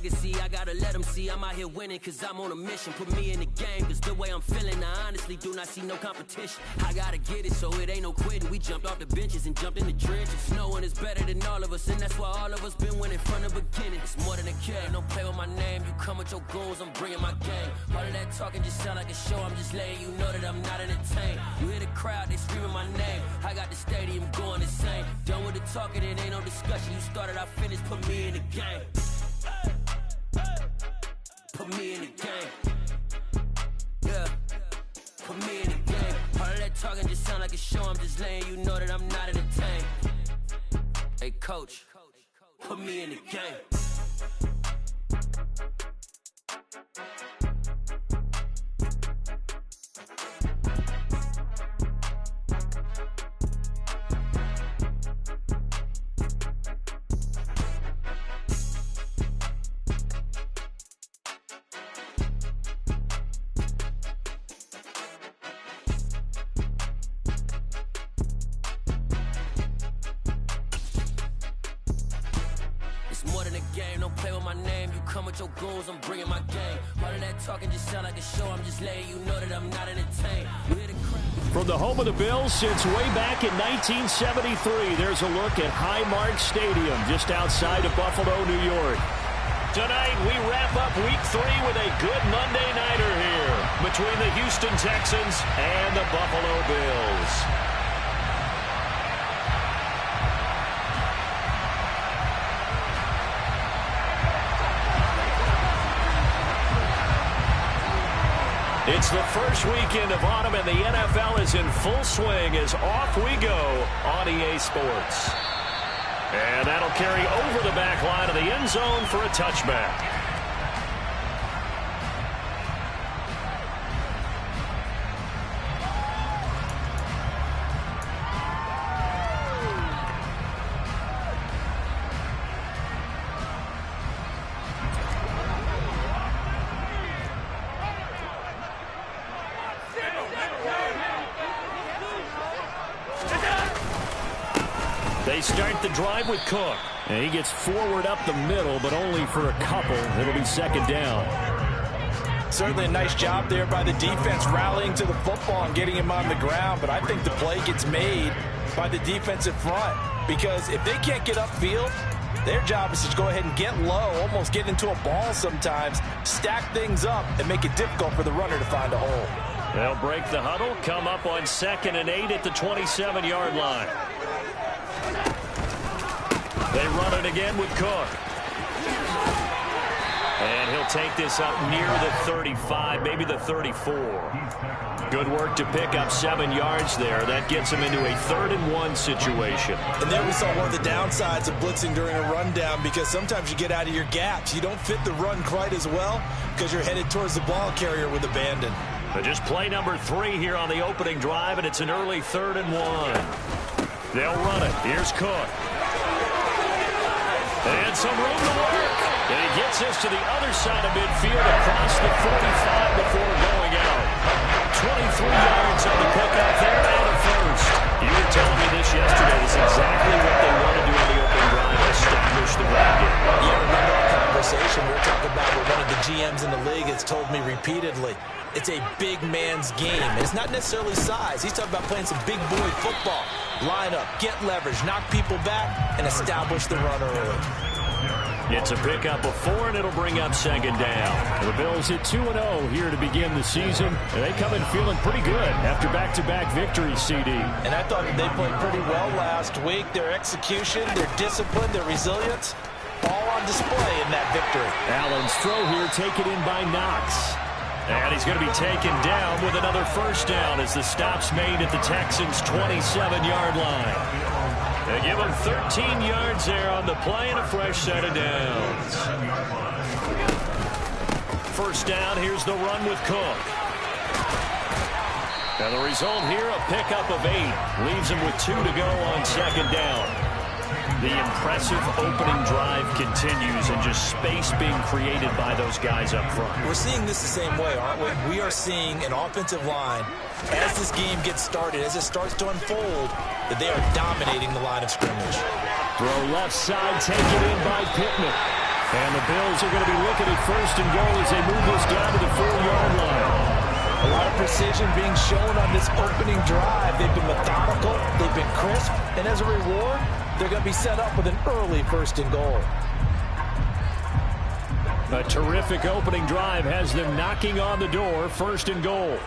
legacy. I gotta let them see I'm out here winning, cause I'm on a mission. Put me in the game, cause the way I'm feeling, I honestly do not see no competition. I gotta get it, so it ain't no quitting. We jumped off the benches and jumped in the trenches. No one is better than all of us, and that's why all of us been winning from the beginning. It's more than a game, don't play with my name. You come with your goons, I'm bringing my game. All of that talking just sound like a show. I'm just letting you know that I'm not entertained. You hear the crowd, they screaming my name. I got the stadium going insane. Done with the talking, it ain't no discussion. You started, I finished, put me in the game. Put me in the game. Yeah. Put me in the game. All of that talking just sound like a show. I'm just letting you know that I'm not entertained. Hey, coach, put me in the game. More than a game, don't play with my name. You come with your goons, I'm bringing my game. All of that talking just sound like a show. I'm just letting you know that I'm not entertained. From the home of the Bills since way back in 1973, there's a look at Highmark Stadium just outside of Buffalo, New York. Tonight, we wrap up Week 3 with a good Monday nighter here between the Houston Texans and the Buffalo Bills. It's the first weekend of autumn, and the NFL is in full swing as off we go on EA Sports. And that'll carry over the back line of the end zone for a touchback. They start the drive with Cook. And he gets forward up the middle, but only for a couple. It'll be second down. Certainly a nice job there by the defense rallying to the football and getting him on the ground. But I think the play gets made by the defensive front. Because if they can't get upfield, their job is to go ahead and get low, almost get into a ball sometimes, stack things up, and make it difficult for the runner to find a hole. They'll break the huddle, come up on 2nd and 8 at the 27-yard line. They run it again with Cook. And he'll take this up near the 35, maybe the 34. Good work to pick up 7 yards there. That gets him into a 3rd and 1 situation. And there we saw one of the downsides of blitzing during a rundown, because sometimes you get out of your gaps. You don't fit the run quite as well because you're headed towards the ball carrier with abandon. But just play number 3 here on the opening drive, and it's an early 3rd and 1. They'll run it. Here's Cook. And some room to work. And he gets us to the other side of midfield across the 45 before going out. 23 yards on the pickup there and a first. You were telling me this yesterday. Is exactly what they want to do on the opening drive, establish the run game. Yeah, remember our conversation we were talking about with one of the GMs in the league has told me repeatedly, it's a big man's game. And it's not necessarily size. He's talking about playing some big boy football. Line up, get leverage, knock people back, and establish the run early. It's a pickup of 4, and it'll bring up 2nd down. The Bills hit 2-0 here to begin the season, and they come in feeling pretty good after back-to-back victories, CD. And I thought that they played pretty well last week. Their execution, their discipline, their resilience, all on display in that victory. Allen's throw here taken in by Knox. And he's going to be taken down with another first down as the stop's made at the Texans' 27-yard line. They give him 13 yards there on the play and a fresh set of downs. First down, here's the run with Cook. And the result here, a pickup of 8. Leaves him with 2 to go on 2nd down. The impressive opening drive continues, and just space being created by those guys up front. We're seeing this the same way, aren't we? We are seeing an offensive line, as this game gets started, as it starts to unfold, that they are dominating the line of scrimmage. Throw left side, taken in by Pittman. And the Bills are going to be looking at first and goal as they move this down to the 4-yard line. A lot of precision being shown on this opening drive. They've been methodical, they've been crisp, and as a reward, they're going to be set up with an early first and goal. A terrific opening drive has them knocking on the door, first and goal.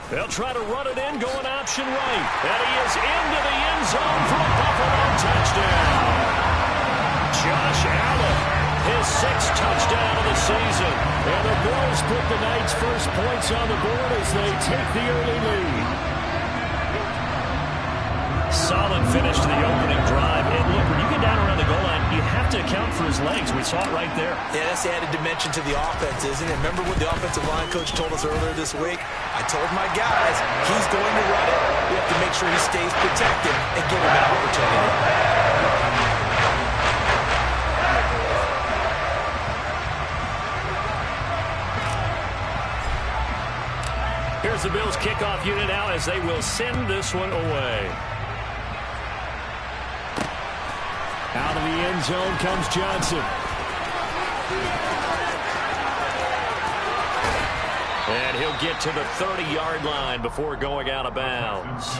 They'll try to run it in, going option right. And he is into the end zone for a Buffalo touchdown. Josh Allen, his 6th touchdown of the season. And the Bills put the night's first points on the board as they take the early lead. Solid finish to the opening drive. And look, when you get down around the goal line, you have to account for his legs. We saw it right there. Yeah, that's the added dimension to the offense, isn't it? Remember what the offensive line coach told us earlier this week? I told my guys, he's going to run it. We have to make sure he stays protected and give him an opportunity. Here's the Bills kickoff unit out as they will send this one away. Out of the end zone comes Johnson. And he'll get to the 30-yard line before going out of bounds.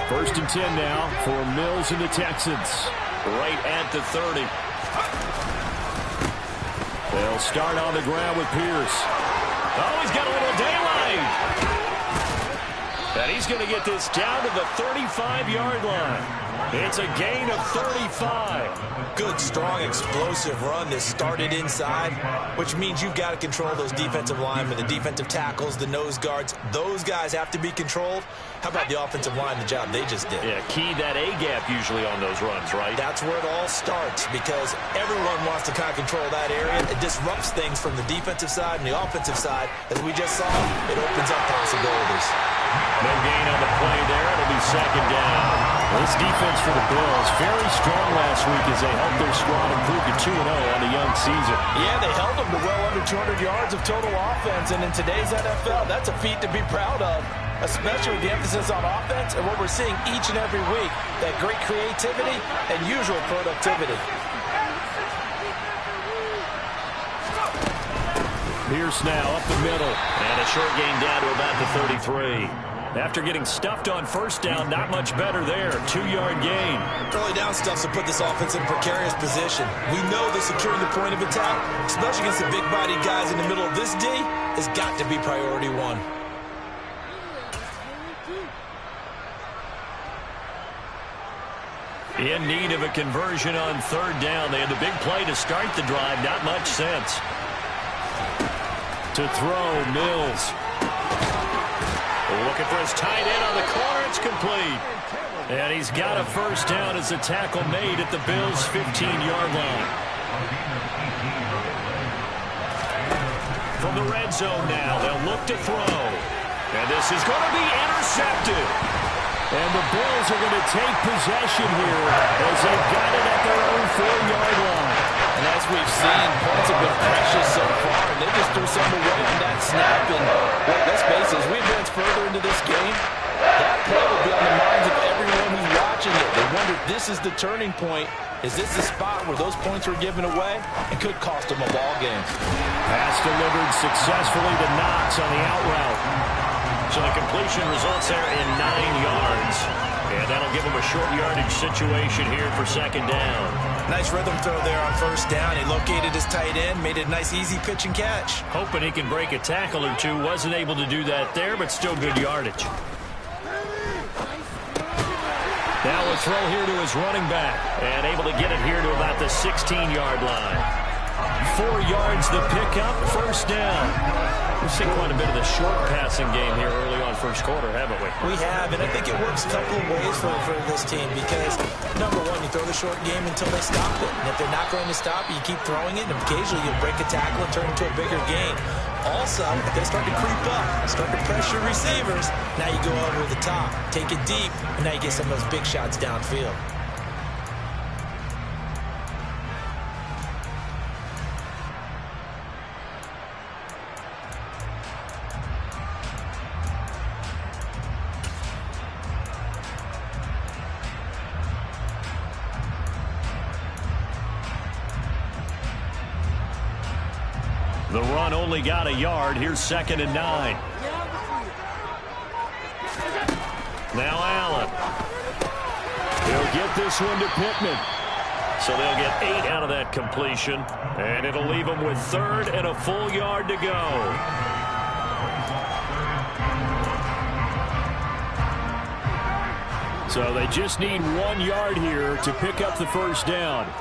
First and 10 now for Mills and the Texans. Right at the 30. They'll start on the ground with Pierce. Oh, he's got a little daylight. And he's going to get this down to the 35-yard line. It's a gain of 35. Good, strong, explosive run that started inside, which means you've got to control those defensive linemen, the defensive tackles, the nose guards. Those guys have to be controlled. How about the offensive line, the job they just did? Yeah, key that A-gap usually on those runs, right? That's where it all starts because everyone wants to kind of control that area. It disrupts things from the defensive side and the offensive side. As we just saw, it opens up possibilities. No gain on the play there. It'll be second down. This defense for the Bills, very strong last week as they helped their squad improve to 2-0 on the young season. Yeah, they held them to well under 200 yards of total offense, and in today's NFL, that's a feat to be proud of, especially with the emphasis on offense and what we're seeing each and every week, that great creativity and usual productivity. Pierce now up the middle. And a short gain down to about the 33. After getting stuffed on first down, not much better there. 2-yard gain. Early down stuff to put this offense in a precarious position. We know that securing the point of attack, especially against the big-bodied guys in the middle of this D, has got to be priority one. In need of a conversion on third down. They had the big play to start the drive. Not much sense. To throw, Mills. Looking for his tight end on the corner. It's complete. And he's got a first down as the tackle made at the Bills' 15-yard line. From the red zone now, they'll look to throw. And this is going to be intercepted. And the Bills are going to take possession here as they've got it at their own 4-yard line. And as we've seen, points have been precious so far, and they just threw something away on that snap. And let's face it, as we advance further into this game, that play will be on the minds of everyone who's watching it. They wonder if this is the turning point. Is this the spot where those points were given away and could cost them a ball game? Pass delivered successfully to Knox on the out route. So the completion results there in 9 yards. And that'll give him a short yardage situation here for second down. Nice rhythm throw there on first down. He located his tight end, made it a nice easy pitch and catch. Hoping he can break a tackle or two. Wasn't able to do that there, but still good yardage. Now a throw here to his running back. And able to get it here to about the 16-yard line. 4 yards the pickup, first down. We've seen quite a bit of the short passing game here early on first quarter, haven't we? We have, and I think it works a couple of ways for this team because, number one, you throw the short game until they stop it. And if they're not going to stop it, you keep throwing it, and occasionally you'll break a tackle and turn it into a bigger gain. Also, if they start to creep up, start to pressure receivers, now you go over the top, take it deep, and now you get some of those big shots downfield. The run only got a yard. Here's 2nd and 9. Now Allen. He'll get this one to Pittman. So they'll get 8 out of that completion. And it'll leave them with 3rd and a full yard to go. So they just need 1 yard here to pick up the first down.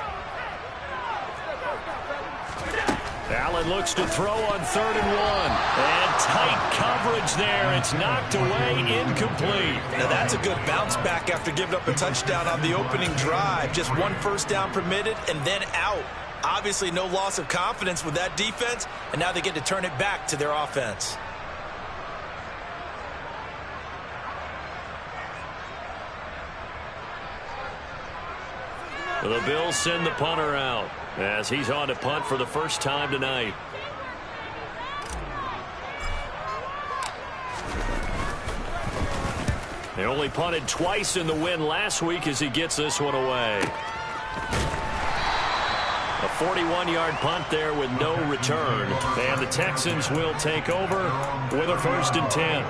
Allen looks to throw on 3rd and 1. And tight coverage there. It's knocked away, incomplete. Now that's a good bounce back after giving up a touchdown on the opening drive. Just 1 first down permitted and then out. Obviously no loss of confidence with that defense, and now they get to turn it back to their offense. The Bills send the punter out as he's on to punt for the first time tonight. They only punted twice in the win last week as he gets this one away. A 41-yard punt there with no return. And the Texans will take over with a 1st and 10.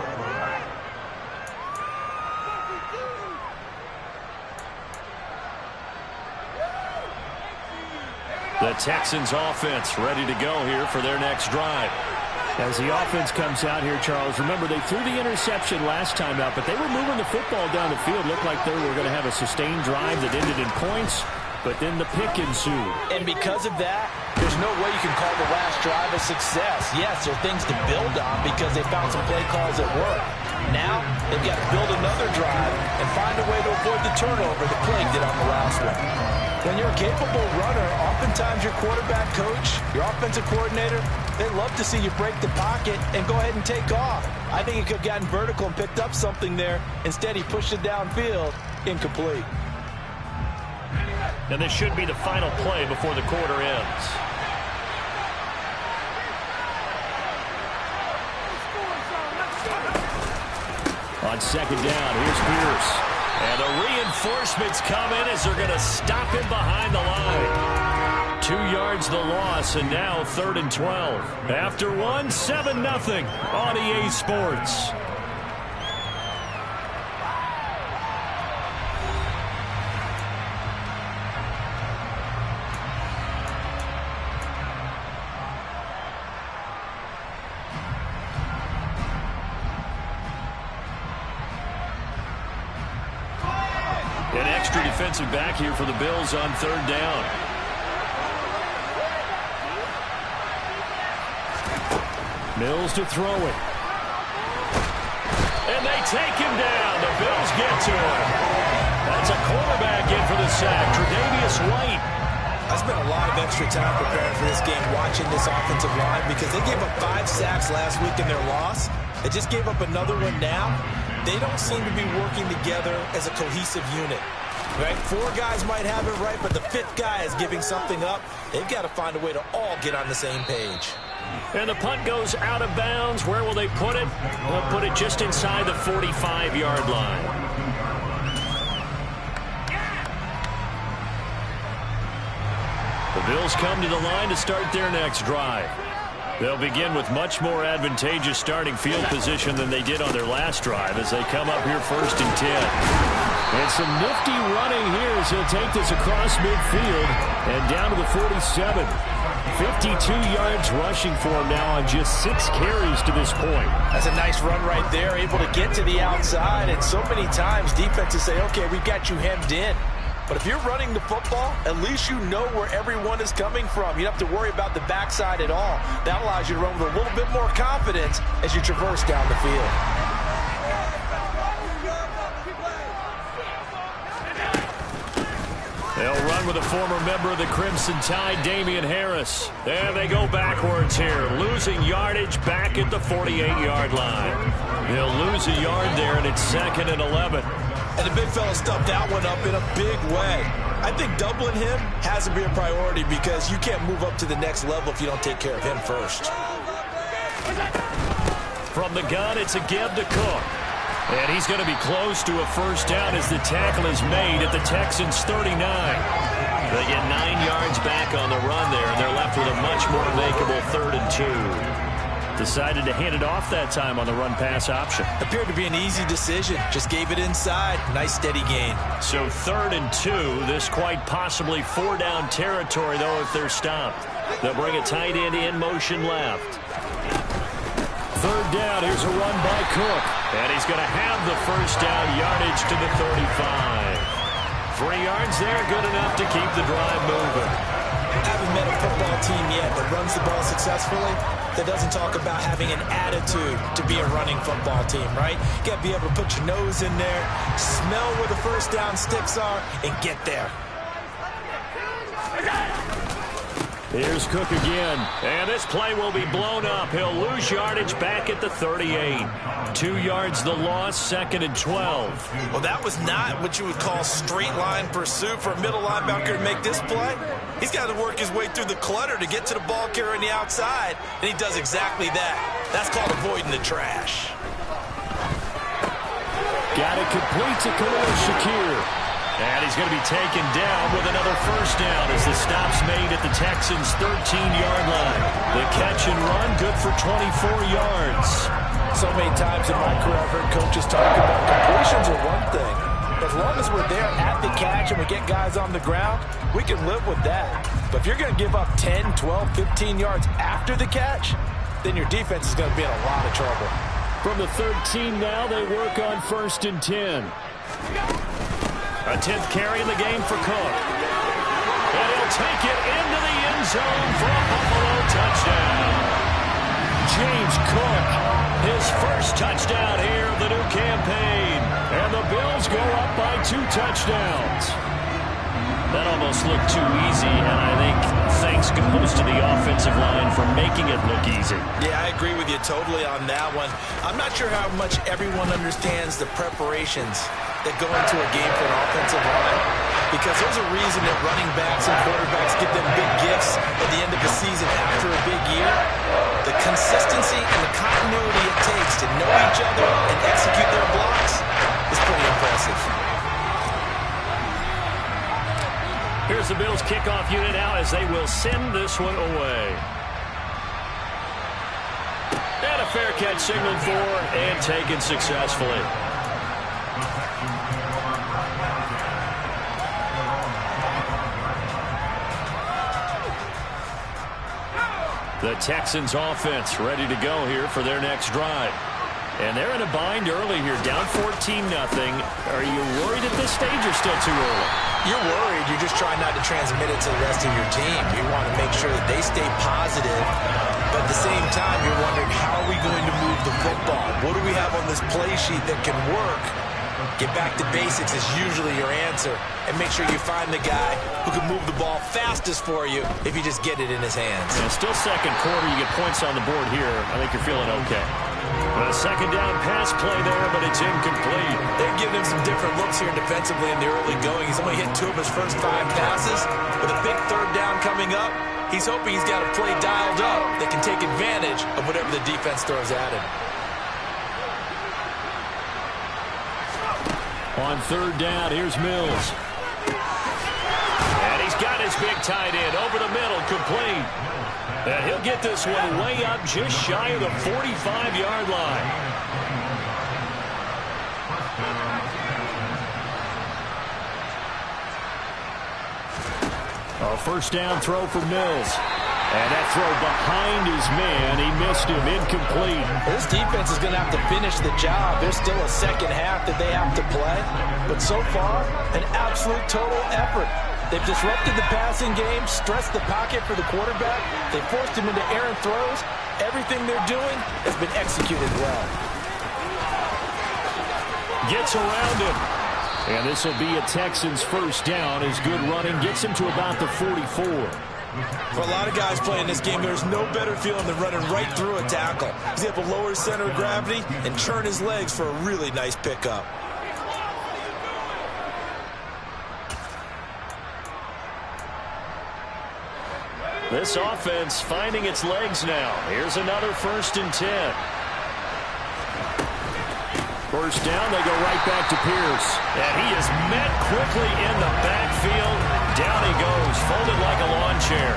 The Texans offense ready to go here for their next drive. As the offense comes out here, Charles, remember they threw the interception last time out, but they were moving the football down the field. Looked like they were going to have a sustained drive that ended in points, but then the pick ensued. And because of that, there's no way you can call the last drive a success. Yes, there are things to build on because they found some play calls that work. Now, they've got to build another drive and find a way to avoid the turnover that plagued it on the last one. When you're a capable runner, oftentimes your quarterback coach, your offensive coordinator, they love to see you break the pocket and go ahead and take off. I think he could have gotten vertical and picked up something there. Instead, he pushed it downfield, incomplete. And this should be the final play before the quarter ends. On 2nd down, here's Pierce. And the reinforcements come in as they're going to stop him behind the line. 2 yards the loss, and now 3rd and 12. After 1, 7-0 on EA Sports. An extra defensive back here for the Bills on 3rd down. Mills to throw it. And they take him down. The Bills get to him. That's a quarterback in for the sack. Tre'Davious White. I spent a lot of extra time preparing for this game watching this offensive line because they gave up 5 sacks last week in their loss. They just gave up another one now. They don't seem to be working together as a cohesive unit. Right? 4 guys might have it right, but the 5th guy is giving something up. They've got to find a way to all get on the same page. And the punt goes out of bounds. Where will they put it? They'll put it just inside the 45-yard line. The Bills come to the line to start their next drive. They'll begin with much more advantageous starting field position than they did on their last drive as they come up here 1st and 10. And some nifty running here as he'll take this across midfield and down to the 47. 52 yards rushing for him now on just 6 carries to this point. That's a nice run right there, able to get to the outside. And so many times defenses say, okay, we've got you hemmed in. But if you're running the football, at least you know where everyone is coming from. You don't have to worry about the backside at all. That allows you to run with a little bit more confidence as you traverse down the field. They'll run with a former member of the Crimson Tide, Damian Harris. And they go backwards here, losing yardage back at the 48-yard line. They'll lose a yard there, and it's 2nd and 11. And the big fella stuffed that one up in a big way. I think doubling him has to be a priority because you can't move up to the next level if you don't take care of him first. From the gun, it's a give to Cook. And he's going to be close to a first down as the tackle is made at the Texans' 39. They get 9 yards back on the run there, and they're left with a much more makeable 3rd and 2. Decided to hand it off that time on the run-pass option. Appeared to be an easy decision. Just gave it inside. Nice steady gain. So 3rd and 2. This quite possibly 4-down territory, though, if they're stopped. They'll bring a tight end in motion left. 3rd down. Here's a run by Cook. And he's going to have the 1st down, yardage to the 35. 3 yards there, good enough to keep the drive moving. I haven't met a football team yet that runs the ball successfully that doesn't talk about having an attitude to be a running football team, right? You got to be able to put your nose in there, smell where the 1st down sticks are, and get there. Here's Cook again, and this play will be blown up. He'll lose yardage back at the 38. 2 yards the loss, 2nd and 12. Well, that was not what you would call straight line pursuit for a middle linebacker to make this play. He's got to work his way through the clutter to get to the ball carrier on the outside, and he does exactly that. That's called avoiding the trash. Got it complete to Khalil Shakir. And he's going to be taken down with another 1st down as the stop's made at the Texans' 13-yard line. The catch and run, good for 24 yards. So many times in my career I've heard coaches talk about completions are one thing. As long as we're there at the catch and we get guys on the ground, we can live with that. But if you're going to give up 10, 12, 15 yards after the catch, then your defense is going to be in a lot of trouble. From the 13 now, they work on 1st and 10. A 10th carry in the game for Cook. And he'll take it into the end zone for a Buffalo touchdown. James Cook, his 1st touchdown here of the new campaign. And the Bills go up by 2 touchdowns. That almost looked too easy, and I think thanks goes to the offensive line for making it look easy. Yeah, I agree with you totally on that one. I'm not sure how much everyone understands the preparations that go into a game for an offensive line, because there's a reason that running backs and quarterbacks give them big gifts at the end of the season after a big year. The consistency and the continuity it takes to know each other and execute their blocks is pretty impressive. Here's the Bills kickoff unit now as they will send this one away. And a fair catch signaled for and taken successfully. The Texans offense ready to go here for their next drive. And they're in a bind early here, down 14-0. Are you worried at this stage or still too early? You're worried. You're just trying not to transmit it to the rest of your team. You want to make sure that they stay positive. But at the same time, you're wondering, how are we going to move the football? What do we have on this play sheet that can work? Get back to basics is usually your answer. And make sure you find the guy who can move the ball fastest for you if you just get it in his hands. And still 2nd quarter, you get points on the board here. I think you're feeling okay. A 2nd down pass play there, but it's incomplete. They're giving him some different looks here defensively in the early going. He's only hit 2 of his first 5 passes. With a big 3rd down coming up, he's hoping he's got a play dialed up that can take advantage of whatever the defense throws at him. On 3rd down, here's Mills. And he's got his big tight end over the middle, complete. And he'll get this one way up just shy of the 45-yard line. A 1st down throw for Mills. And that throw behind his man, he missed him, incomplete. This defense is going to have to finish the job. There's still a 2nd half that they have to play. But so far, an absolute total effort. They've disrupted the passing game, stressed the pocket for the quarterback. They forced him into errant throws. Everything they're doing has been executed well. Gets around him. And this will be a Texans 1st down as good running gets him to about the 44. For a lot of guys playing this game, there's no better feeling than running right through a tackle. He's able to lower his center of gravity and churn his legs for a really nice pickup. This offense finding its legs now. Here's another 1st and 10. First down, they go right back to Pierce. And he is met quickly in the backfield. Down he goes, folded like a lawn chair.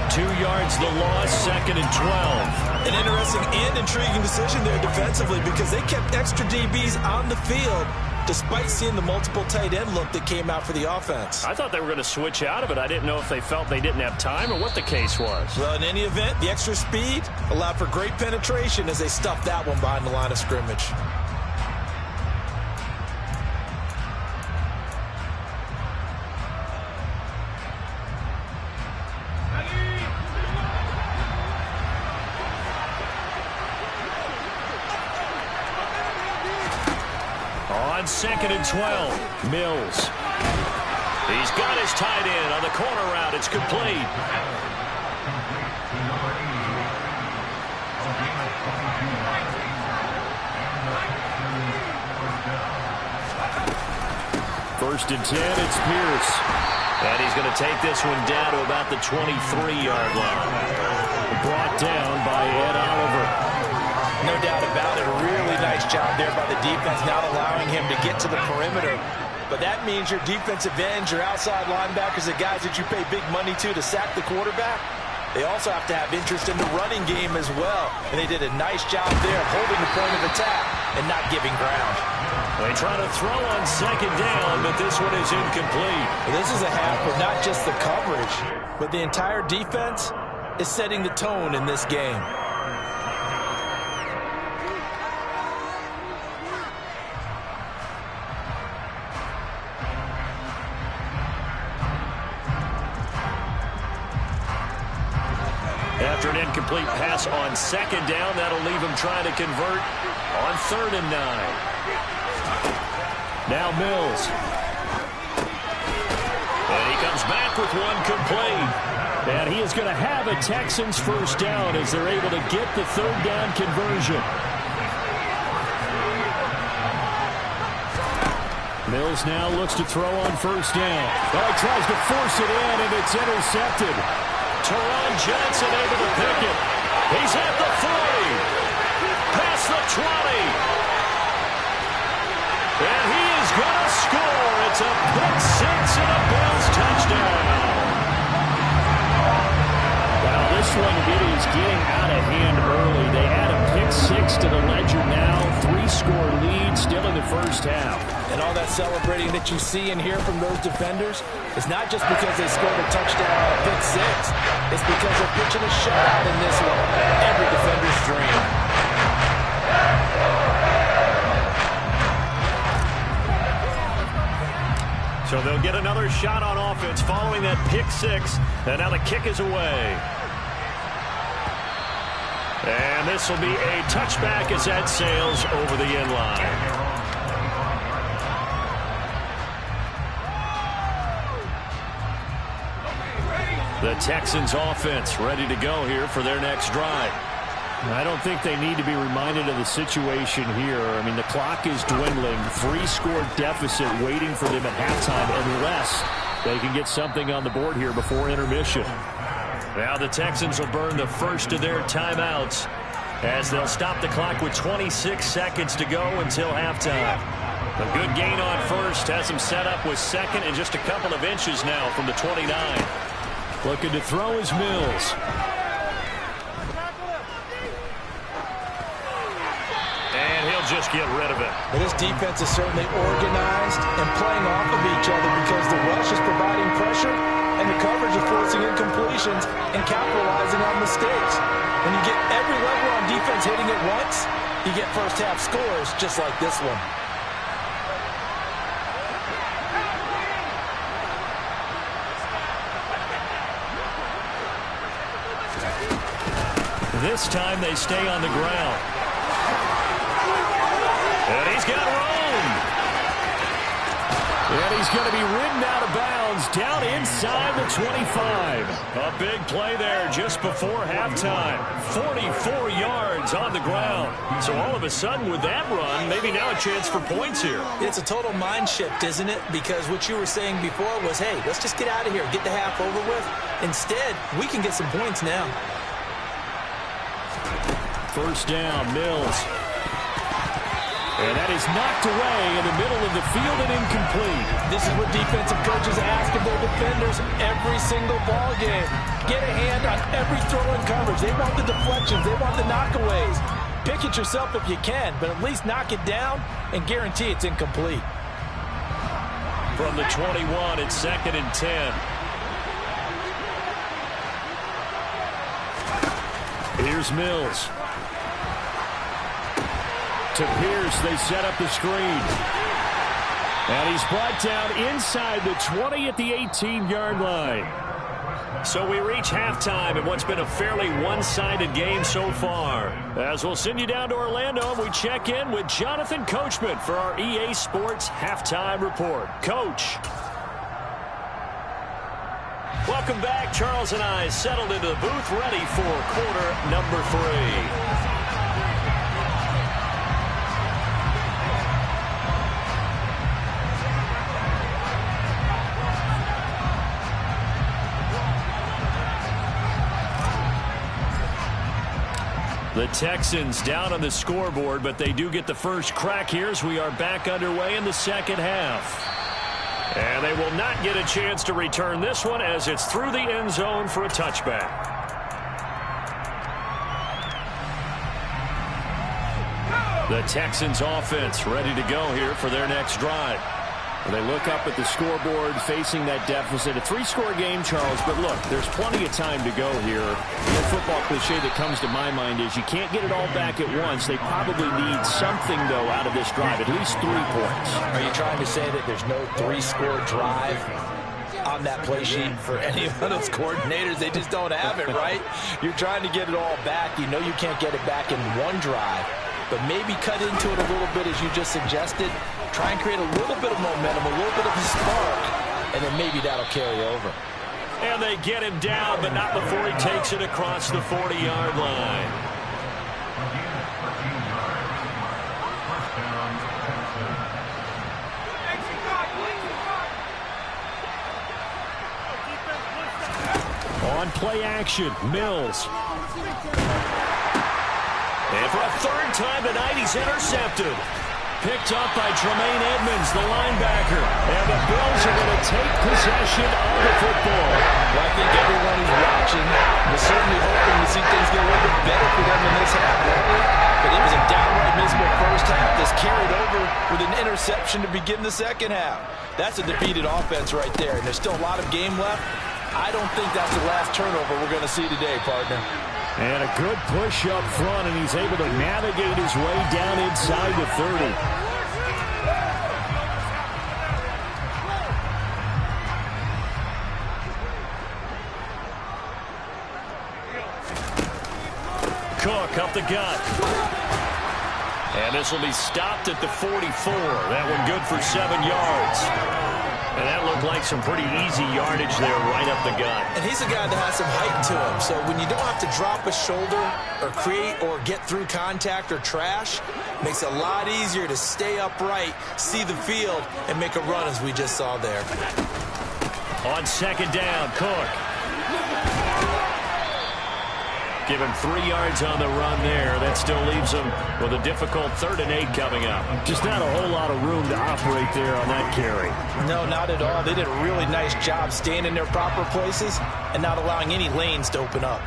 2 yards the loss, 2nd and 12. An interesting and intriguing decision there defensively because they kept extra DBs on the field despite seeing the multiple tight end look that came out for the offense. I thought they were going to switch out of it. I didn't know if they felt they didn't have time or what the case was. Well, in any event, the extra speed allowed for great penetration as they stuffed that one behind the line of scrimmage. On 2nd and 12, Mills. He's got his tight end on the corner route. It's complete. First and 10, it's Pierce. And he's going to take this one down to about the 23-yard line. Brought down by Ed Oliver. No doubt about it. A really nice job there by the defense, not allowing him to get to the perimeter. But that means your defensive ends, your outside linebackers, the guys that you pay big money to sack the quarterback, they also have to have interest in the running game as well. And they did a nice job there holding the point of attack and not giving ground. They try to throw on 2nd down, but this one is incomplete. This is a half where not just the coverage, but the entire defense is setting the tone in this game. After an incomplete pass on 2nd down, that'll leave him trying to convert on 3rd and 9. Now Mills. And he comes back with one complete. And he is going to have a Texans first down as they're able to get the 3rd down conversion. Mills now looks to throw on 1st down. Oh, he tries to force it in, and it's intercepted. Teron Johnson able to pick it. He's at the 40. Past the 20. And he is going to score. It's a pick 6 and a Bills touchdown. Well, this one, it is getting out of hand early. They add a pick 6 to the ledger now. 3-score lead still in the first half. And all that celebrating that you see and hear from those defenders is not just because they scored a touchdown on a pick 6. It's because they're pitching a shutout in this one. Every defender's dream. So they'll get another shot on offense following that pick 6. And now the kick is away. And this will be a touchback as that sails over the end line. The Texans offense ready to go here for their next drive. I don't think they need to be reminded of the situation here. I mean, the clock is dwindling. 3-score deficit waiting for them at halftime unless they can get something on the board here before intermission. Now the Texans will burn the first of their timeouts as they'll stop the clock with 26 seconds to go until halftime. A good gain on 1st has them set up with 2nd and just a couple of inches now from the 29. Looking to throw is Mills. And he'll just get rid of it. Well, this defense is certainly organized and playing off of each other because the rush is providing pressure and the coverage is forcing incompletions and capitalizing on mistakes. When you get every level on defense hitting it once, you get first half scores just like this one. This time they stay on the ground. And he's got room. And he's going to be ridden out of bounds down inside the 25. A big play there just before halftime. 44 yards on the ground. So all of a sudden with that run, maybe now a chance for points here. It's a total mind shift, isn't it? Because what you were saying before was, hey, let's just get out of here, get the half over with. Instead, we can get some points now. First down, Mills. And that is knocked away in the middle of the field and incomplete. This is what defensive coaches ask of their defenders every single ball game. Get a hand on every throw in coverage. They want the deflections. They want the knockaways. Pick it yourself if you can, but at least knock it down and guarantee it's incomplete. From the 21, it's 2nd and 10. Here's Mills. To Pierce, they set up the screen. And he's brought down inside the 20 at the 18-yard line. So we reach halftime in what's been a fairly one-sided game so far. As we'll send you down to Orlando, and we check in with Jonathan Coachman for our EA Sports Halftime Report. Coach. Welcome back. Charles and I settled into the booth, ready for quarter number 3. The Texans down on the scoreboard, but they do get the first crack here as we are back underway in the second half. And they will not get a chance to return this one as it's through the end zone for a touchback. The Texans offense ready to go here for their next drive. They look up at the scoreboard facing that deficit. A 3-score game, Charles, but look, there's plenty of time to go here. The football cliche that comes to my mind is you can't get it all back at once. They probably need something, though, out of this drive, at least 3 points. Are you trying to say that there's no 3-score drive on that play sheet for any of those coordinators? They just don't have it, right? You're trying to get it all back. You know you can't get it back in one drive, but maybe cut into it a little bit as you just suggested. Try and create a little bit of momentum, a little bit of a spark, and then maybe that'll carry over. And they get him down, but not before he takes it across the 40-yard line. On play action, Mills. And for a 3rd time tonight, he's intercepted. Picked up by Tremaine Edmonds, the linebacker. And the Bills are going to take possession of the football. Well, I think everyone who's watching was certainly hoping to see things get a little bit better for them in this half. But it was a downright miserable first half that's carried over with an interception to begin the second half. That's a defeated offense right there. And there's still a lot of game left. I don't think that's the last turnover we're going to see today, partner. And a good push up front, and he's able to navigate his way down inside the 30. Cook up the gut. And this will be stopped at the 44. That one good for 7 yards. And that looked like some pretty easy yardage there right up the gut. And he's a guy that has some height to him. So when you don't have to drop a shoulder or create or get through contact or trash, it makes it a lot easier to stay upright, see the field, and make a run as we just saw there. On 2nd down, Cook. Give him 3 yards on the run there. That still leaves him with a difficult 3rd and 8 coming up. Just not a whole lot of room to operate there on that carry. No, not at all. They did a really nice job staying in their proper places and not allowing any lanes to open up.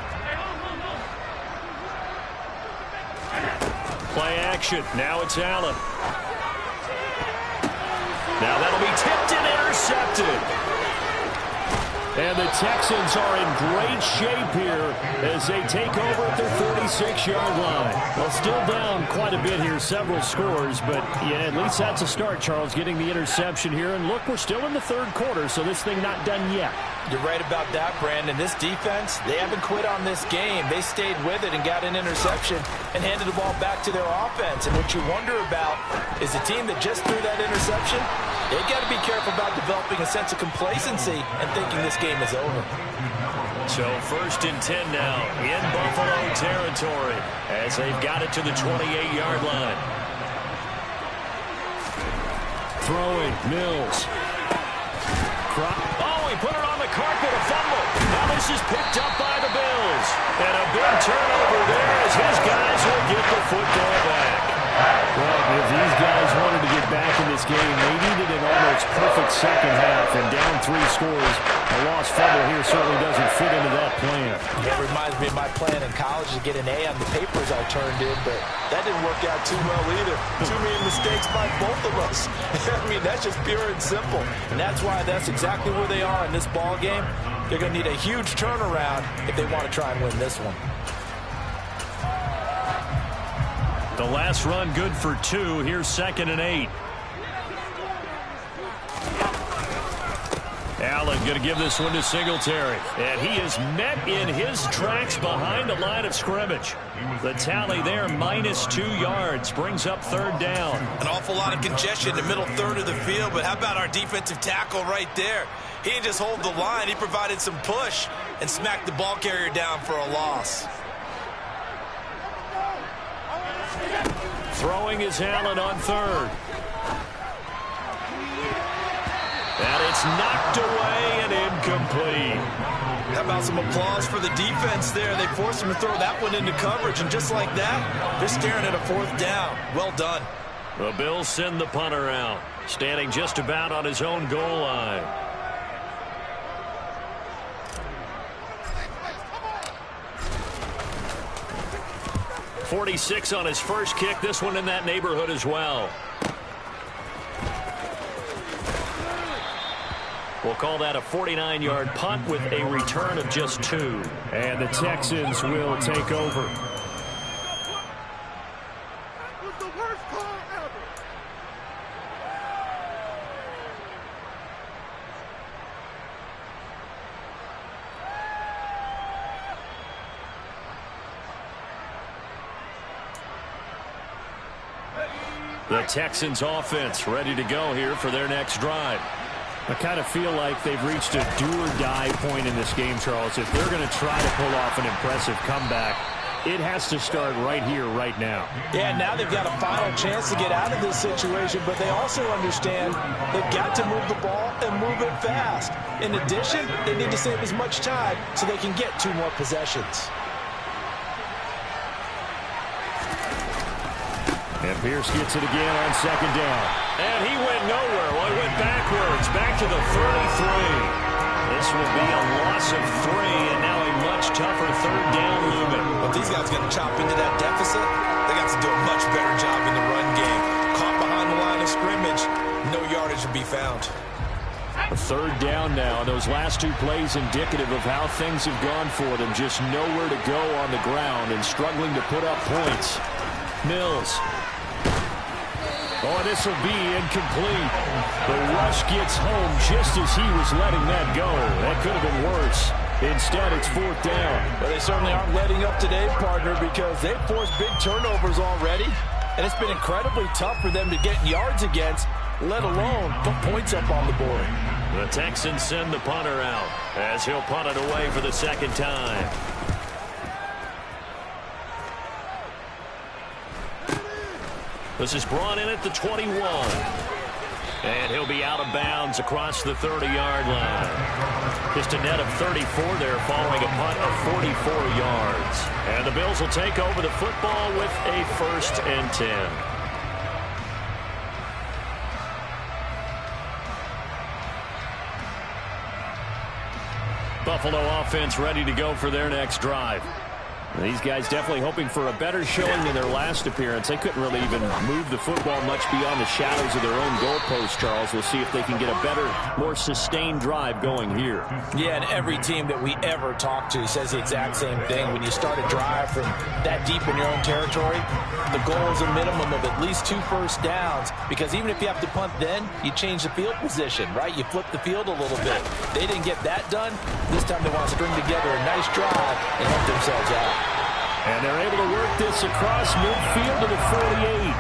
Play action. Now it's Allen. Now that'll be tipped and intercepted. And the Texans are in great shape here as they take over at their 46-yard line. Well, still down quite a bit here, several scores, but yeah, at least that's a start, Charles, getting the interception here. And look, we're still in the 3rd quarter, so this thing not done yet. You're right about that, Brandon. This defense, they haven't quit on this game. They stayed with it and got an interception and handed the ball back to their offense. And what you wonder about is a team that just threw that interception, they got to be careful about developing a sense of complacency and thinking this game is over. So 1st and 10 now in Buffalo territory as they've got it to the 28-yard line. Throwing, Mills. Oh, he put it on the carpet, a fumble. Now this is picked up by the Bills. And a big turnover there as his guys will get the football back. Well, if these second half, and down 3 scores. A lost fumble here certainly doesn't fit into that plan. It reminds me of my plan in college to get an A on the papers I turned in, but that didn't work out too well either. Too many mistakes by both of us. I mean, that's just pure and simple. And that's why that's exactly where they are in this ball game. They're going to need a huge turnaround if they want to try and win this one. The last run good for 2. Here's 2nd and 8. Allen going to give this one to Singletary. And he is met in his tracks behind the line of scrimmage. The tally there, -2 yards, brings up 3rd down. An awful lot of congestion in the middle third of the field, but how about our defensive tackle right there? He didn't just hold the line, he provided some push and smacked the ball carrier down for a loss. Throwing is Allen on 3rd. And it's knocked away and incomplete. How about some applause for the defense there? They forced him to throw that one into coverage, and just like that, they're staring at a 4th down. Well done. The Bills send the punter out, standing just about on his own goal line. .46 on his first kick. This one in that neighborhood as well. We'll call that a 49-yard punt with a return of just 2. And the Texans will take over. The Texans offense ready to go here for their next drive. I kind of feel like they've reached a do-or-die point in this game, Charles. If they're going to try to pull off an impressive comeback, it has to start right here, right now. Yeah, now they've got a final chance to get out of this situation, but they also understand they've got to move the ball and move it fast. In addition, they need to save as much time so they can get 2 more possessions. And Pierce gets it again on 2nd down. And he went nowhere. Well, he went backwards, back to the 33. This will be a loss of 3, and now a much tougher 3rd down looming. But these guys are going to chop into that deficit. They got to do a much better job in the run game. Caught behind the line of scrimmage, no yardage will be found. A 3rd down now. Those last 2 plays indicative of how things have gone for them. Just nowhere to go on the ground and struggling to put up points. Mills. Oh, this will be incomplete. The rush gets home just as he was letting that go. That could have been worse. Instead, it's 4th down. But they certainly aren't letting up today, partner, because they've forced big turnovers already. And it's been incredibly tough for them to get yards against, let alone put points up on the board. The Texans send the punter out as he'll punt it away for the 2nd time. This is brought in at the 21. And he'll be out of bounds across the 30-yard line. Just a net of 34 there following a punt of 44 yards. And the Bills will take over the football with a 1st and 10. Buffalo offense ready to go for their next drive. These guys definitely hoping for a better showing than their last appearance. They couldn't really even move the football much beyond the shadows of their own goalpost, Charles. We'll see if they can get a better, more sustained drive going here. Yeah, and every team that we ever talk to says the exact same thing. When you start a drive from that deep in your own territory, the goal is a minimum of at least 2 first downs, because even if you have to punt then, you change the field position, right? You flip the field a little bit. They didn't get that done. This time they want to string together a nice drive and help themselves out. And they're able to work this across midfield to the 48.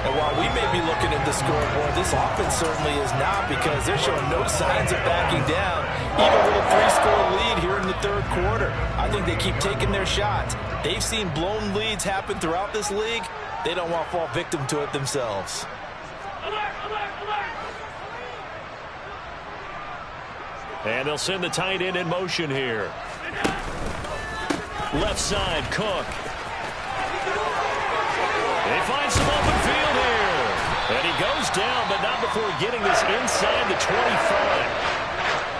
And while we may be looking at the scoreboard, this offense certainly is not, because they're showing no signs of backing down, even with a 3-score lead here in the 3rd quarter. I think they keep taking their shots. They've seen blown leads happen throughout this league. They don't want to fall victim to it themselves. And they'll send the tight end in motion here. Left side, Cook. He finds some open field here. And he goes down, but not before getting this inside the 25.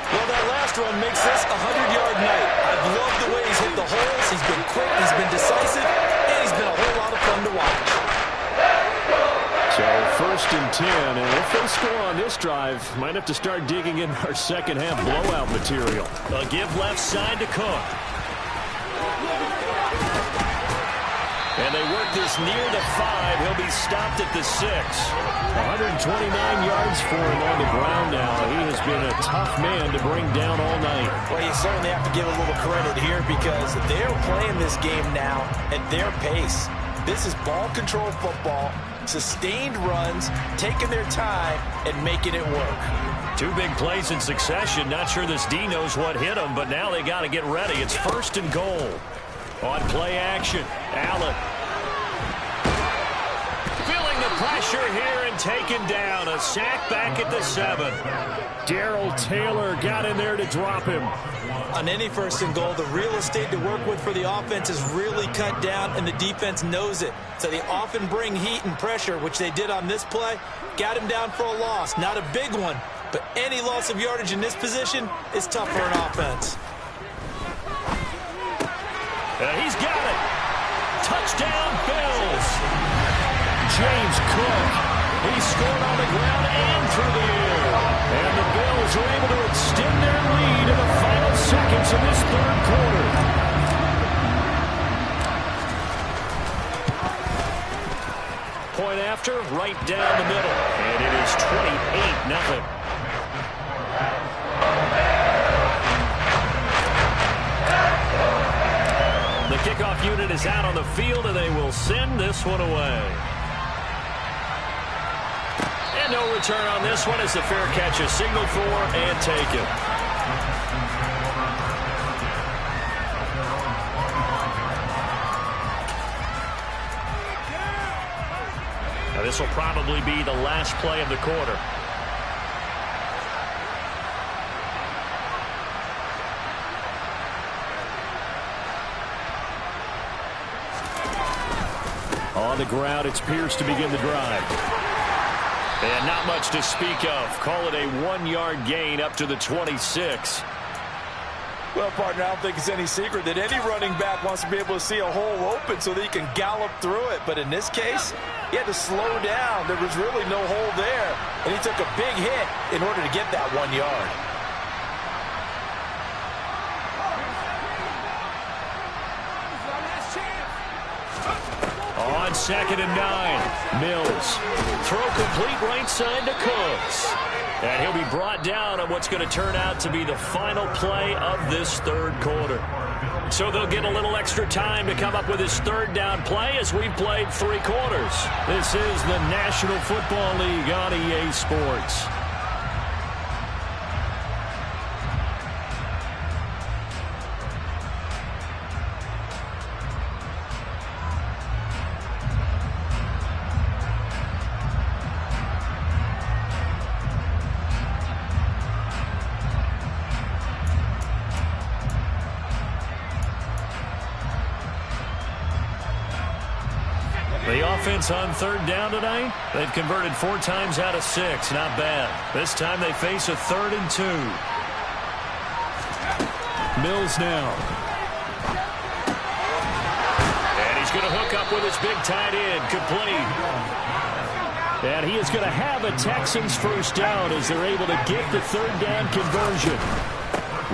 Well, that last run makes this a 100-yard night. I've loved the way he's hit the holes. He's been quick, he's been decisive, and he's been a whole lot of fun to watch. So 1st and 10, and if they score on this drive, might have to start digging in our second half blowout material. A give left side to Cook. And they work this near the 5. He'll be stopped at the 6. 129 yards for him on the ground now. He has been a tough man to bring down all night. Well, you certainly have to give a little credit here because they're playing this game now at their pace. This is ball control football, sustained runs, taking their time, and making it work. 2 big plays in succession. Not sure this D knows what hit him, but now they got to get ready. It's 1st and goal. On play action, Allen. Feeling the pressure here and taken down. A sack back at the 7. Darrell Taylor got in there to drop him. On any 1st and goal, the real estate to work with for the offense is really cut down, and the defense knows it. So they often bring heat and pressure, which they did on this play. Got him down for a loss. Not a big one, but any loss of yardage in this position is tough for an offense. He's got it. Touchdown, Bills. James Cook. He scored on the ground and through the air. And the Bills are able to extend their lead in the final seconds of this 3rd quarter. Point after, right down the middle. And it is 28-0. The kickoff unit is out on the field, and they will send this one away. And no return on this one as the fair catch is signaled for and taken. Now this will probably be the last play of the quarter. On the ground, it's Pierce to begin the drive. And not much to speak of. Call it a 1-yard gain up to the 26. Well, partner, I don't think it's any secret that any running back wants to be able to see a hole open so that he can gallop through it. But in this case, he had to slow down. There was really no hole there. And he took a big hit in order to get that 1 yard. On 2nd and 9, Mills. Throw complete right side to Cooks. And he'll be brought down on what's going to turn out to be the final play of this 3rd quarter. So they'll get a little extra time to come up with his 3rd down play as we've played 3 quarters. This is the National Football League on EA Sports. The offense on 3rd down tonight, they've converted 4 times out of 6. Not bad. This time they face a 3rd and 2. Mills now. And he's going to hook up with his big tight end. Complete. And he is going to have a Texans 1st down as they're able to get the 3rd down conversion.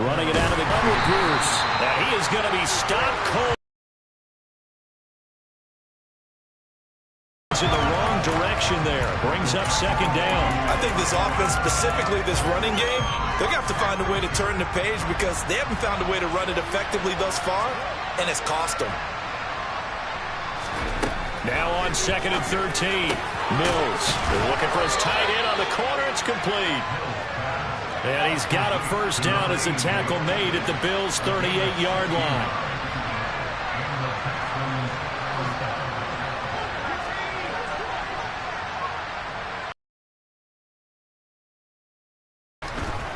Running it out of the gun with Pierce. Now he is going to be stopped cold. In the wrong direction there. Brings up 2nd down. I think this offense, specifically this running game, they're going to have to find a way to turn the page because they haven't found a way to run it effectively thus far, and it's cost them. Now on 2nd and 13. Mills is looking for his tight end on the corner. It's complete. And he's got a 1st down as the tackle made at the Bills' 38-yard line.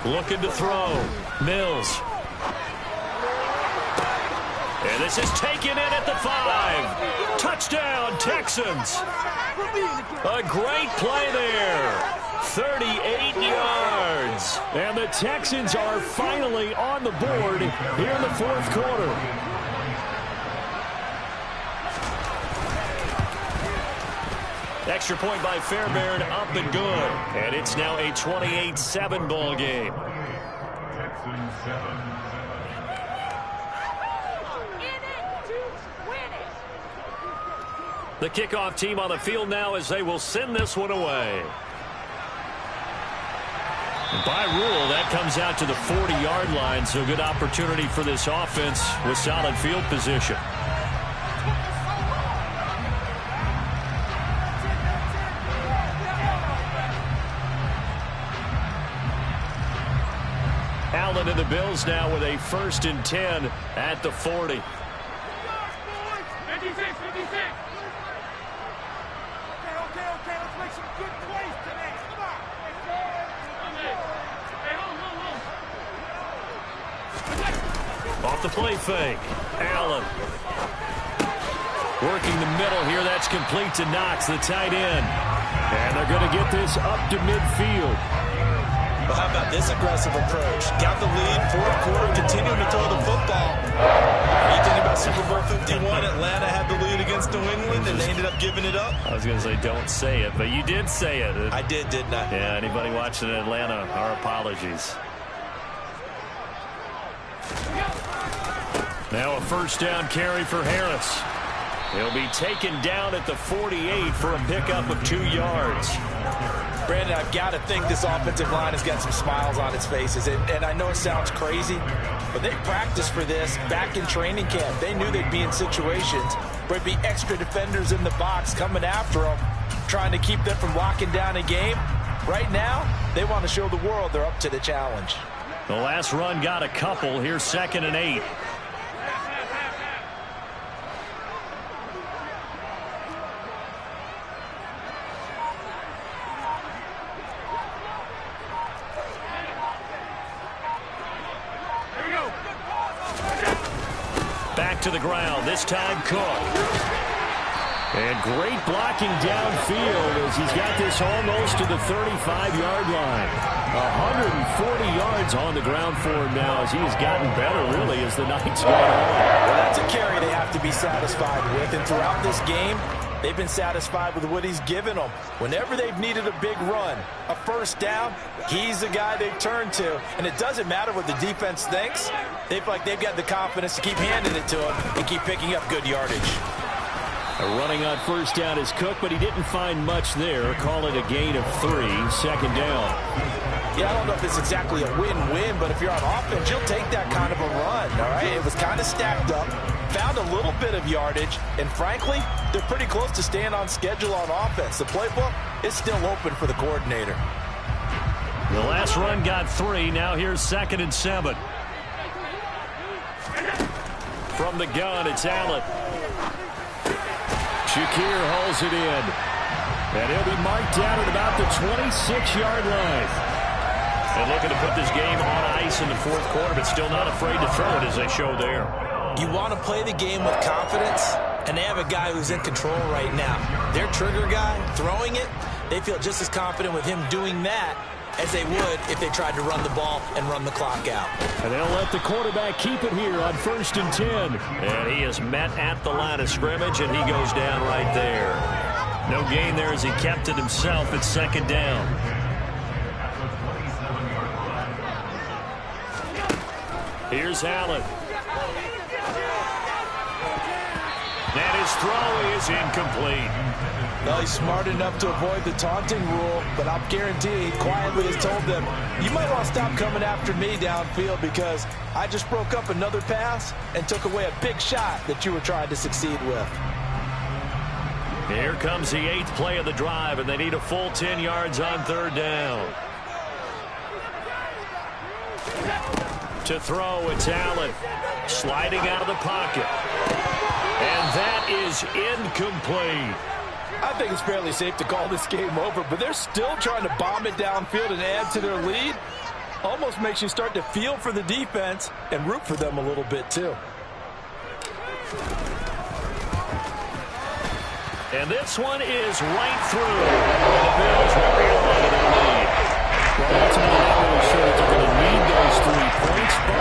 Looking to throw. Mills. And this is taken in at the 5. Touchdown, Texans. A great play there. 38 yards. And the Texans are finally on the board here in the fourth quarter. Extra point by Fairbairn, up and good. And it's now a 28-7 ball game. The kickoff team on the field now as they will send this one away. By rule, that comes out to the 40-yard line, so good opportunity for this offense with solid field position. Allen and the Bills now with a 1st and 10 at the 40. 56, 56. Okay, let's make some good plays today. Come on. Off the play fake. Allen. Working the middle here. That's complete to Knox, the tight end. And they're going to get this up to midfield. But how about this aggressive approach? Got the lead, fourth quarter, continuing to throw the football. You think about Super Bowl 51, Atlanta had the lead against New England, and they ended up giving it up? I was going to say don't say it, but you did say it. I did, didn't I? Yeah, anybody watching in Atlanta, our apologies. Now a 1st down carry for Harris. He'll be taken down at the 48 for a pickup of 2 yards. Brandon, I've got to think this offensive line has got some smiles on its faces. And I know it sounds crazy, but they practiced for this back in training camp. They knew they'd be in situations where it'd be extra defenders in the box coming after them, trying to keep them from locking down a game. Right now, they want to show the world they're up to the challenge. The last run got a couple. Here's 2nd and 8. Back to the ground, this time Cook. And great blocking downfield as he's got this almost to the 35-yard line. 140 yards on the ground for him now as he's gotten better, really, as the night's gone on. Well, that's a carry they have to be satisfied with. And throughout this game, they've been satisfied with what he's given them. Whenever they've needed a big run, a 1st down, he's the guy they turn to. And it doesn't matter what the defense thinks. They feel like they've got the confidence to keep handing it to him and keep picking up good yardage. Running on 1st down is Cook, but he didn't find much there. Call it a gain of 3, 2nd down. Yeah, I don't know if it's exactly a win-win, but if you're on offense, you'll take that kind of a run, all right? It was kind of stacked up, found a little bit of yardage, and frankly, they're pretty close to staying on schedule on offense. The playbook is still open for the coordinator. The last run got 3. Now here's 2nd and 7. From the gun, it's Allen. Shakir hauls it in. And he'll be marked down at about the 26-yard line. And looking to put this game on ice in the fourth quarter, but still not afraid to throw it as they show there. You want to play the game with confidence, and they have a guy who's in control right now. Their trigger guy, throwing it, they feel just as confident with him doing that as they would if they tried to run the ball and run the clock out. And they'll let the quarterback keep it here on 1st and 10. And he is met at the line of scrimmage, and he goes down right there. No gain there as he kept it himself at 2nd down. Here's Allen. And his throw is incomplete. Well, he's smart enough to avoid the taunting rule, but I'll guarantee he quietly has told them, you might want to stop coming after me downfield because I just broke up another pass and took away a big shot that you were trying to succeed with. Here comes the 8th play of the drive, and they need a full 10 yards on 3rd down. To throw, it's Allen. Sliding out of the pocket. And that is incomplete. I think it's fairly safe to call this game over, but they're still trying to bomb it downfield and add to their lead. Almost makes you start to feel for the defense and root for them a little bit, too. And this one is right through. And the Bills very on to their lead. Well, ultimately, not really sure that they're going to need those 3 points, but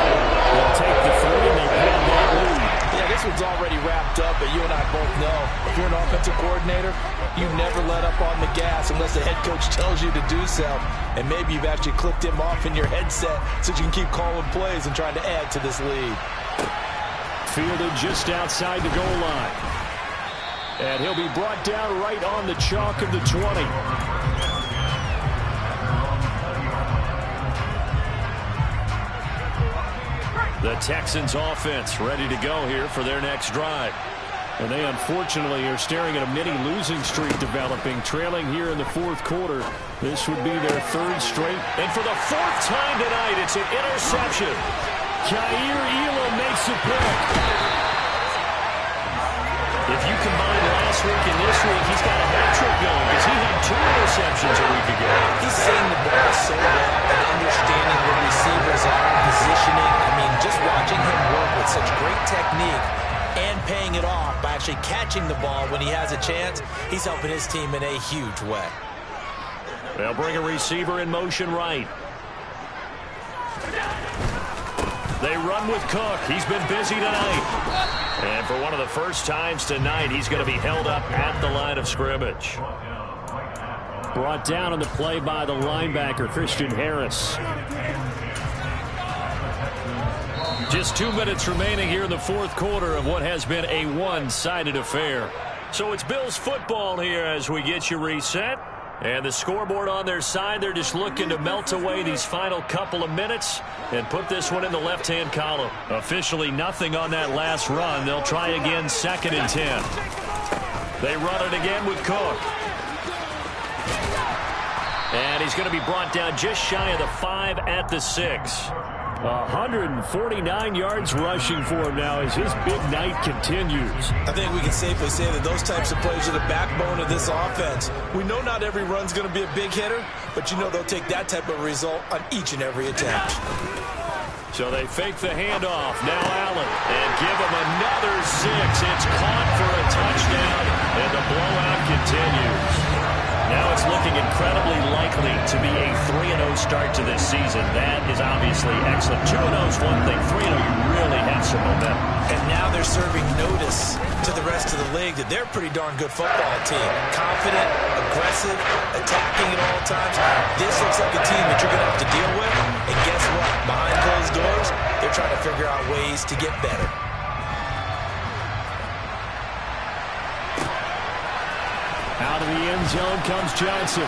they'll take the 3 and they'll put that lead. Yeah, this one's already wrapped up, but you and I both know if you're an offensive coordinator, you never let up on the gas unless the head coach tells you to do so. And maybe you've actually clicked him off in your headset so you can keep calling plays and trying to add to this lead. Fielded just outside the goal line. And he'll be brought down right on the chalk of the 20. The Texans offense ready to go here for their next drive. And they unfortunately are staring at a mini losing streak developing, trailing here in the 4th quarter. This would be their 3rd straight. And for the 4th time tonight, it's an interception. Jair Elam makes a pick. If you combine last week and this week, he's got a hat-trick going because he had 2 interceptions a week ago. He's seeing the ball so well and understanding where receivers are, positioning. I mean, just watching him work with such great technique and paying it off by actually catching the ball when he has a chance, he's helping his team in a huge way. They'll bring a receiver in motion right. They run with Cook. He's been busy tonight. And for one of the first times tonight, he's going to be held up at the line of scrimmage. Brought down on the play by the linebacker, Christian Harris. Just 2 minutes remaining here in the 4th quarter of what has been a one-sided affair. So it's Bills football here as we get you reset. And the scoreboard on their side, they're just looking to melt away these final couple of minutes and put this one in the left-hand column. Officially nothing on that last run. They'll try again 2nd and 10. They run it again with Cook. And he's going to be brought down just shy of the 5 at the 6. 149 yards rushing for him now as his big night continues. I think we can safely say that those types of plays are the backbone of this offense. We know not every run's going to be a big hitter, but you know they'll take that type of result on each and every attempt. So they fake the handoff. Now Allen. And give him another 6. It's caught for a touchdown, and the blowout continues. Now it's looking incredibly likely to be a 3-0 start to this season. That is obviously excellent. 2-0 is one thing. 3-0, you really have some momentum. And now they're serving notice to the rest of the league that they're a pretty darn good football team. Confident, aggressive, attacking at all times. This looks like a team that you're going to have to deal with. And guess what? Behind closed doors, they're trying to figure out ways to get better. Out of the end zone comes Johnson.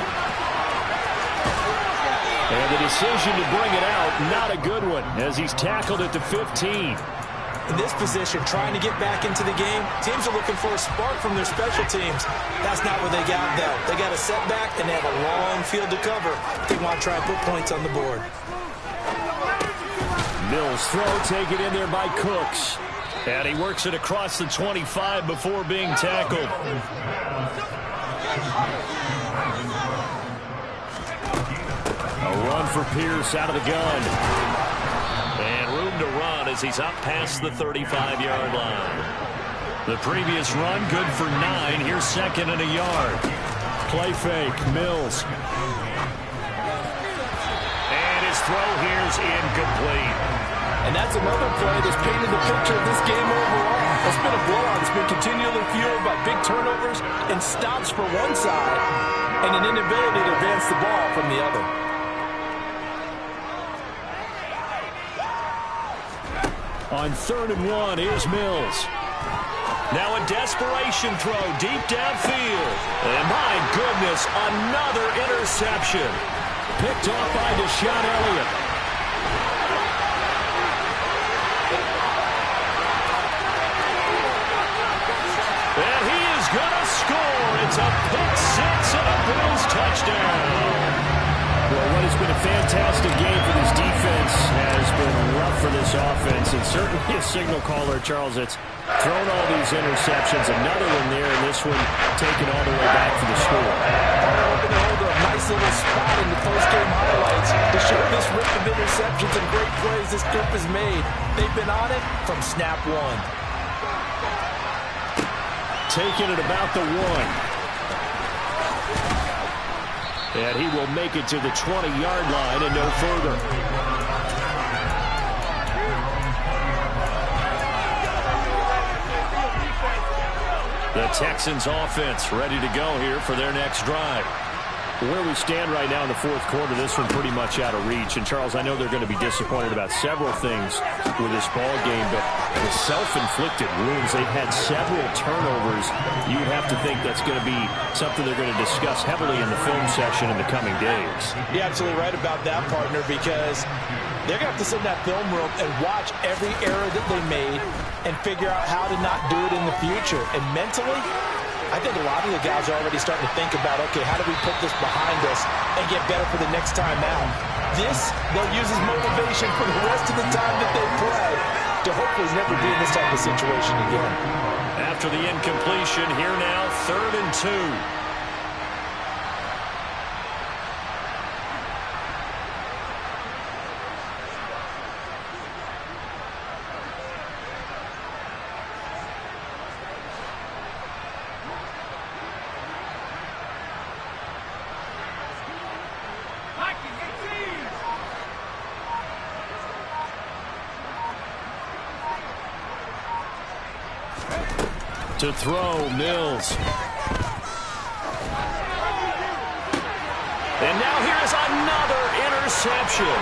And the decision to bring it out, not a good one, as he's tackled at the 15. In this position, trying to get back into the game, teams are looking for a spark from their special teams. That's not what they got, though. They got a setback, and they have a long field to cover. They want to try and put points on the board. Mills throw taken in there by Cooks. And he works it across the 25 before being tackled. A run for Pierce out of the gun. And room to run as he's up past the 35-yard line. The previous run, good for 9. Here's 2nd and a yard. Play fake, Mills. And his throw here's incomplete. And that's another play that's painted the picture of this game overall. It's been a blowout. It's been continually fueled by big turnovers and stops for one side and an inability to advance the ball from the other. On 3rd and 1, here's Mills. Now a desperation throw deep downfield. And my goodness, another interception. Picked off by Deshaun Elliott. And he is going to score. It's a pick 6 and a Bills touchdown. Well, what has been a fantastic game for this defense has been rough for this offense. And certainly a signal caller, Charles, it's thrown all these interceptions. Another one there, and this one taken all the way back for the score. Hoping to hold a nice little spot in the post-game highlights to show this rip of interceptions and great plays this group has made. They've been on it from snap one. taken at about the 1. And he will make it to the 20-yard line and no further. The Texans offense ready to go here for their next drive. Where we stand right now in the fourth quarter, this one pretty much out of reach. And, Charles, I know they're going to be disappointed about several things with this ball game, but the self-inflicted wounds, they've had several turnovers. You'd have to think that's going to be something they're going to discuss heavily in the film session in the coming days. You're absolutely right about that, partner, because they're going to have to sit in that film room and watch every error that they made and figure out how to not do it in the future. And mentally, I think a lot of the guys are already starting to think about, okay, how do we put this behind us and get better for the next time out? This, they'll use as motivation for the rest of the time that they play to hopefully never be in this type of situation again. After the incompletion, here now, 3rd and 2. To throw, Mills. And now here's another interception.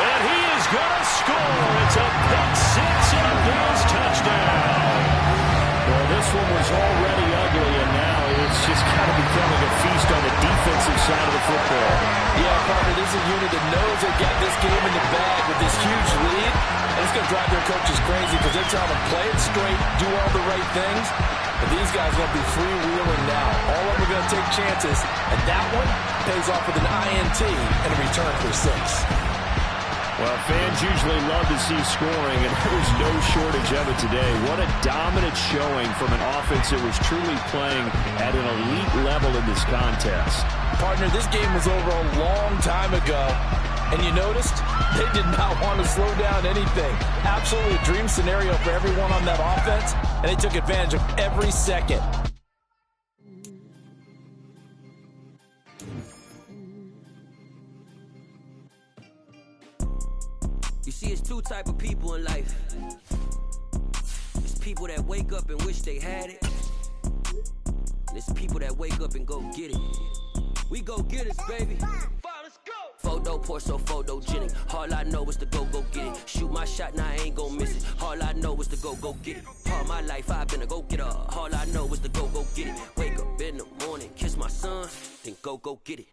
And he is going to score. It's a pick six and a Bills touchdown. Well, this one was already ugly, and now it's just kind of becoming a feast on the defensive side of the football. Yeah, partner, this is a unit that knows they got this game in the bag with this huge lead. And it's going to drive their coaches crazy because they're trying to play it straight, do all the right things. But these guys are going to be freewheeling now. All of them are going to take chances. And that one pays off with an INT and a return for 6. Well, fans usually love to see scoring, and there's no shortage of it today. What a dominant showing from an offense that was truly playing at an elite level in this contest. Partner, this game was over a long time ago, and you noticed they did not want to slow down anything. Absolutely a dream scenario for everyone on that offense, and they took advantage of every second. You see, it's two type of people in life. It's people that wake up and wish they had it. And it's people that wake up and go get it. We go get it, baby. Let's go. Photo pour so photogenic. All I know is to go get it. Shoot my shot, now I ain't gon' miss it. All I know is to go get it. All my life I've been a go-getter. All I know is to go get it. Wake up in the morning, kiss my son, then go get it.